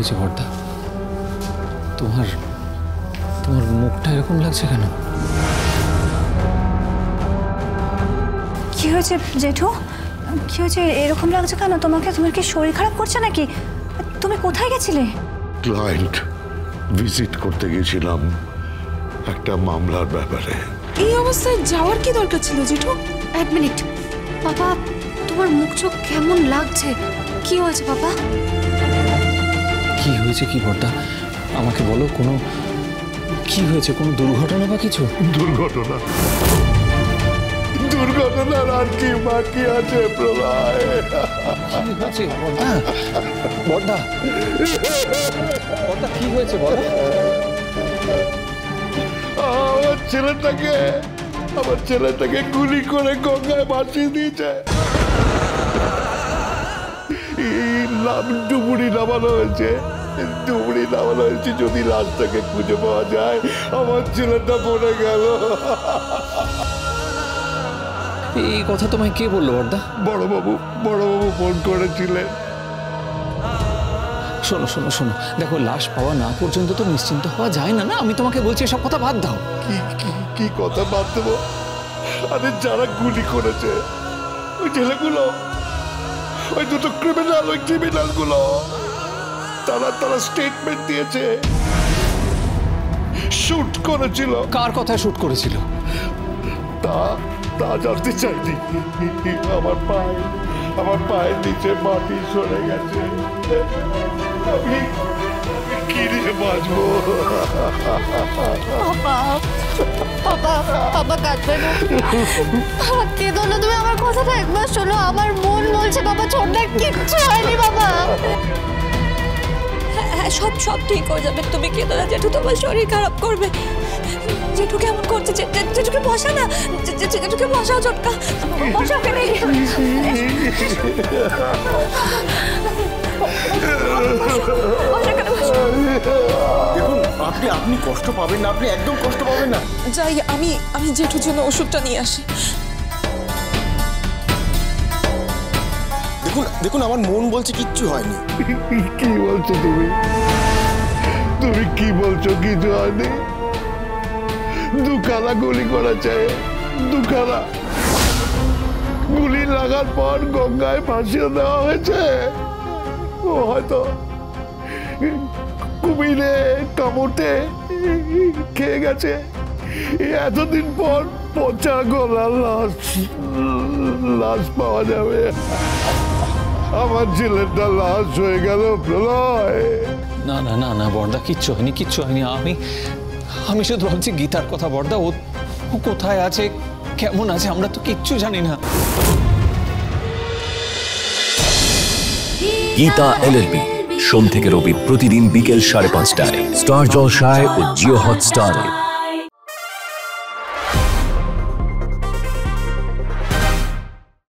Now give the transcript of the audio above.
হয়েছে বর্দা? তোমার তোমার মুখটা এরকম লাগছে কেন? কি হয়েছে জেঠু? কি হয়েছে এরকম লাগছে কেন তোমাকে? তোমার কি শরীর খারাপ করছে নাকি? তুমি কোথায় গেছিলে? ক্লায়েন্ট ভিজিট করতে গেছিলাম একটা মামলার ব্যাপারে। এই অবস্থায় যাওয়ার কি দরকার ছিল জেঠু? এক মিনিট বাবা, তোমার মুখ চোখ কেমন লাগছে? কি হয়েছে বাবা? কি হয়েছে কি বর্দা? আমাকে বলো, কোনো কি হয়েছে? কোনো দুর্ঘটনা বা কিছু? দুর্ঘটনা? দুর্ঘটনার আর কি বাকি আছে প্রলয়? কি হয়েছে বর্দা? বর্দা বর্দা কি হয়েছে বলো? আমার ছেলেটাকে গুলি করে গঙ্গায় ভাসিয়ে দিয়েছে। ডুবুরি নামানো হয়েছে। যদি লাশটাকে খুঁজে পাওয়া যায়, আমার ছেলেটা পড়ে গেল। এই কথা তোমায় কে বললো বর্দা? বড়বাবু ফোন করেছিলেন। শোনো শোনো শোনো, দেখো লাশ পাওয়া না পর্যন্ত তো নিশ্চিন্ত হওয়া যায় না। না, আমি তোমাকে বলছি এসব কথা বাদ দাও। কি কথা বাদ দেবো? আরে যারা গুলি করেছে ওই ছেলেগুলো, ওই দুটো ক্রিমিনাল গুলো, তারা স্টেটমেন্ট দিয়েছে। শুট করেছিল। কার কথায় শুট করেছিল? তা জানতে চাইনি। আমার পায়ের নিচে মাটি সরে গেছে। আমি কি দিয়ে বাঁচবো? বাবা কাঁদবে না, কেঁদো না তুমি। আমার কথাটা একবার শোনো, আমার মন বলছে বাবা ছোটটা কিচ্ছু হয়নি বাবা। হ্যাঁ, সব ঠিক হয়ে যাবে, তুমি কেঁদো না। জেঠু তোমার শরীর খারাপ করবে। জেঠু কেমন করছে? জেঠুকে বসা না, জেঠুকে বসাও। ছোটকা বসাও। কেন দেখুন, আপনি কষ্ট পাবেন না, আপনি একদম কষ্ট পাবেন না। যাই, আমি জেঠুর জন্য ওষুধটা নিয়ে আসি। দেখুন আমার মন বলছে কিচ্ছু হয়নি। কি বলছো তুমি? কি বলছো কিছু হয়নি? দুখানা গুলি করেছে, দুখানা গুলি লাগার পর গঙ্গায় ভাসিয়ে দেওয়া হয়েছে। ও হয়তো কুমিরে কামড়ে খেয়ে গেছে। এতদিন পর পচা গলা লাশ পাওয়া যাবে। আমার ছেলেটা লাশ হয়ে গেল প্রলয়। না না না না বর্দা, কিচ্ছু হয়নি। আমি শুধু ভাবছি গীতার কথা। বর্দা, ও কোথায় আছে, কেমন আছে, আমরা তো কিচ্ছু জানি না। গীতা LLB সোম থেকে রবি প্রতিদিন বিকেল 5:30টায় স্টার জলসায় ও জিও হটস্টারে।